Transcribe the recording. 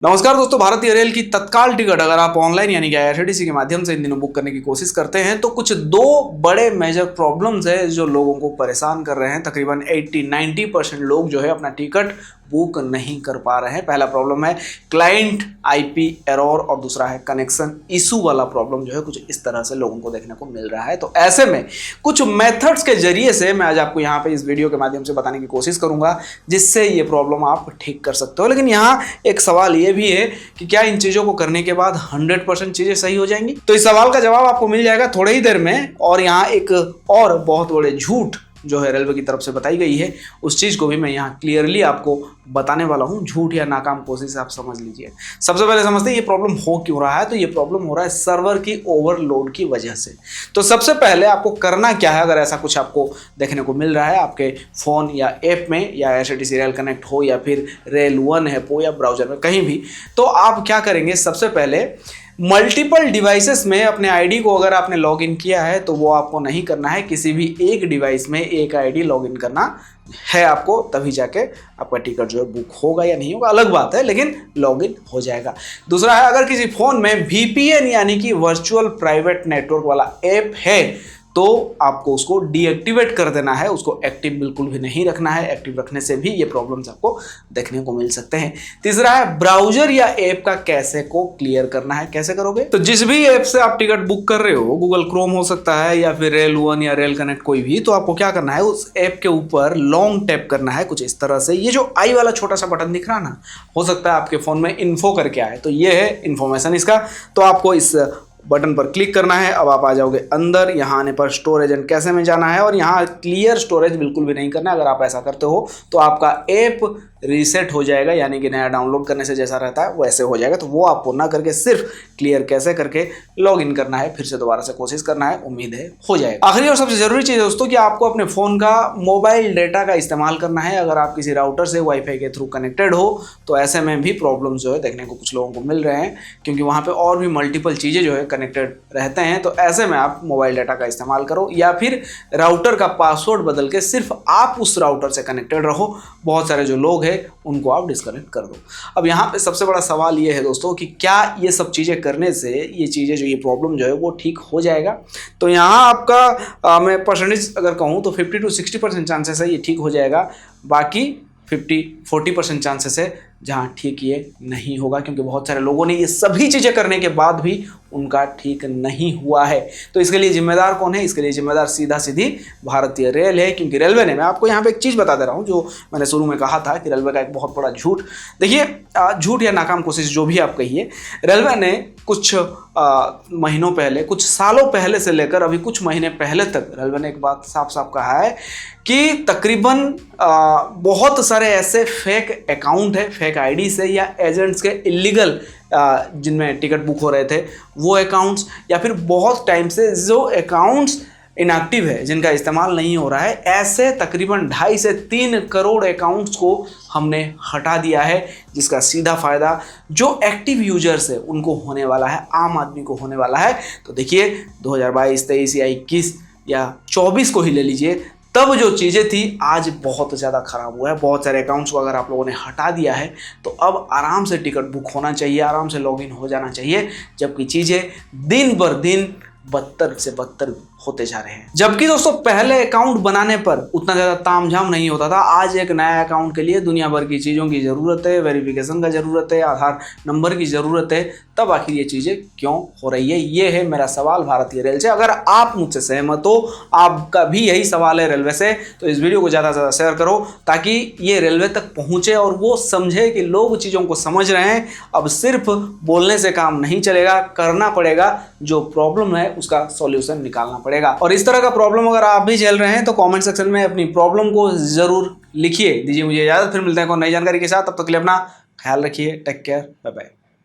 नमस्कार दोस्तों, भारतीय रेल की तत्काल टिकट अगर आप ऑनलाइन यानी कि आईआरसीटीसी के माध्यम से इन दिनों बुक करने की कोशिश करते हैं तो कुछ दो बड़े मेजर प्रॉब्लम्स है जो लोगों को परेशान कर रहे हैं। तकरीबन 80-90% लोग जो है अपना टिकट बुक नहीं कर पा रहे हैं। पहला प्रॉब्लम है क्लाइंट आईपी एरर और दूसरा है कनेक्शन इशू वाला प्रॉब्लम जो है कुछ इस तरह से लोगों को देखने को मिल रहा है। तो ऐसे में कुछ मेथड्स के जरिए से मैं आज आपको यहाँ पे इस वीडियो के माध्यम से बताने की कोशिश करूंगा जिससे ये प्रॉब्लम आप ठीक कर सकते हो। लेकिन यहाँ एक सवाल ये भी है कि क्या इन चीजों को करने के बाद 100% चीजें सही हो जाएंगी? तो इस सवाल का जवाब आपको मिल जाएगा थोड़ी ही देर में। और यहाँ एक और बहुत बड़े झूठ जो है रेलवे की तरफ से बताई गई है उस चीज को भी मैं यहाँ क्लियरली आपको बताने वाला हूँ। झूठ या नाकाम कोशिश आप समझ लीजिए। सबसे पहले समझते हैं ये प्रॉब्लम हो क्यों रहा है। तो ये प्रॉब्लम हो रहा है सर्वर की ओवरलोड की वजह से। तो सबसे पहले आपको करना क्या है, अगर ऐसा कुछ आपको देखने को मिल रहा है आपके फोन या ऐप में या आईआरसीटीसी रेल कनेक्ट हो या फिर रेल वन ऐप हो या ब्राउजर में कहीं भी, तो आप क्या करेंगे, सबसे पहले मल्टीपल डिवाइसेस में अपने आईडी को अगर आपने लॉगिन किया है तो वो आपको नहीं करना है। किसी भी एक डिवाइस में एक आईडी लॉगिन करना है आपको, तभी जाके आपका टिकट जो है बुक होगा या नहीं होगा अलग बात है, लेकिन लॉगिन हो जाएगा। दूसरा है, अगर किसी फोन में वीपीएन यानी कि वर्चुअल प्राइवेट नेटवर्क वाला ऐप है तो आपको उसको डीएक्टिवेट कर देना है, उसको एक्टिव बिल्कुल भी नहीं रखना है। एक्टिव रखने से भी ये प्रॉब्लम्स आपको देखने को मिल सकते हैं। तीसरा है, ब्राउजर या ऐप का कैसे को क्लियर करना है। कैसे करोगे? तो जिस भी ऐप से आप टिकट बुक कर रहे हो, गूगल क्रोम हो सकता है या फिर रेल वन या रेल कनेक्ट कोई भी, तो आपको क्या करना है, उस ऐप के ऊपर लॉन्ग टैप करना है कुछ इस तरह से। ये जो आई वाला छोटा सा बटन दिख रहा ना, हो सकता है आपके फोन में इन्फो करके आए, तो ये है इन्फॉर्मेशन इसका। तो आपको इस बटन पर क्लिक करना है। अब आप आ जाओगे अंदर, यहाँ आने पर स्टोरेज एंड कैसे में जाना है और यहाँ क्लियर स्टोरेज बिल्कुल भी नहीं करना है। अगर आप ऐसा करते हो तो आपका ऐप रीसेट हो जाएगा, यानी कि नया डाउनलोड करने से जैसा रहता है वैसे हो जाएगा। तो वो आपको ना करके सिर्फ क्लियर कैसे करके लॉग इन करना है, फिर से दोबारा से कोशिश करना है, उम्मीद है हो जाएगा। आखिरी और सबसे जरूरी चीज़ है दोस्तों कि आपको अपने फ़ोन का मोबाइल डेटा का इस्तेमाल करना है। अगर आप किसी राउटर से वाईफाई के थ्रू कनेक्टेड हो तो ऐसे में भी प्रॉब्लम जो है देखने को कुछ लोगों को मिल रहे हैं, क्योंकि वहाँ पर और भी मल्टीपल चीज़ें जो है कनेक्टेड रहते हैं। तो ऐसे में आप मोबाइल डाटा का इस्तेमाल करो या फिर राउटर का पासवर्ड बदल के सिर्फ आप उस राउटर से कनेक्टेड रहो। बहुत सारे जो लोग हैं उनको आप डिस्कनेक्ट कर दो। अब यहाँ पे सबसे बड़ा सवाल ये है दोस्तों कि क्या ये सब चीज़ें करने से ये चीज़ें जो ये प्रॉब्लम जो है वो ठीक हो जाएगा? तो यहाँ आपका मैं परसेंटेज अगर कहूँ तो 50 से 60% चांसेस है ये ठीक हो जाएगा। बाकी 40% चांसेस है जहाँ ठीक ये नहीं होगा, क्योंकि बहुत सारे लोगों ने ये सभी चीज़ें करने के बाद भी उनका ठीक नहीं हुआ है। तो इसके लिए जिम्मेदार कौन है? इसके लिए जिम्मेदार सीधा सीधी भारतीय रेल है, क्योंकि रेलवे ने, मैं आपको यहाँ पे एक चीज़ बता दे रहा हूँ जो मैंने शुरू में कहा था कि रेलवे का एक बहुत बड़ा झूठ। देखिए, झूठ या नाकाम कोशिश जो भी आप कहिए, रेलवे ने कुछ महीनों पहले, कुछ सालों पहले से लेकर अभी कुछ महीने पहले तक रेलवे ने एक बात साफ साफ कहा है कि तकरीबन बहुत सारे ऐसे फेक अकाउंट है, फेक आईडी से या एजेंट्स के इलीगल जिनमें टिकट बुक हो रहे थे वो अकाउंट्स, या फिर बहुत टाइम से जो अकाउंट्स इनएक्टिव है जिनका इस्तेमाल नहीं हो रहा है, ऐसे तकरीबन 2.5 से 3 करोड़ अकाउंट्स को हमने हटा दिया है, जिसका सीधा फ़ायदा जो एक्टिव यूजर्स है उनको होने वाला है, आम आदमी को होने वाला है। तो देखिए 2022, 23 या 21 या 24 को ही ले लीजिए, तब जो चीज़ें थी आज बहुत ज़्यादा ख़राब हुआ है। बहुत सारे अकाउंट्स को अगर आप लोगों ने हटा दिया है तो अब आराम से टिकट बुक होना चाहिए, आराम से लॉगिन हो जाना चाहिए, जबकि चीज़ें दिन बर दिन बदतर से बदतर होते जा रहे हैं। जबकि दोस्तों पहले अकाउंट बनाने पर उतना ज़्यादा तामझाम नहीं होता था। आज एक नया अकाउंट के लिए दुनिया भर की चीज़ों की ज़रूरत है, वेरिफिकेशन का ज़रूरत है, आधार नंबर की ज़रूरत है। तब आखिर ये चीज़ें क्यों हो रही है, ये है मेरा सवाल भारतीय रेल से। अगर आप मुझसे सहमत हो, आपका भी यही सवाल है रेलवे से, तो इस वीडियो को ज़्यादा से ज़्यादा शेयर करो ताकि ये रेलवे तक पहुँचे और वो समझे कि लोग चीज़ों को समझ रहे हैं। अब सिर्फ बोलने से काम नहीं चलेगा, करना पड़ेगा, जो प्रॉब्लम है उसका सॉल्यूशन निकालना पड़ेगा। और इस तरह का प्रॉब्लम अगर आप भी झेल रहे हैं तो कमेंट सेक्शन में अपनी प्रॉब्लम को जरूर लिखिए। दीजिए मुझे इजाजत, फिर मिलते हैं कोई नई जानकारी के साथ। तब तक के लिए अपना ख्याल रखिए। Take care, bye bye.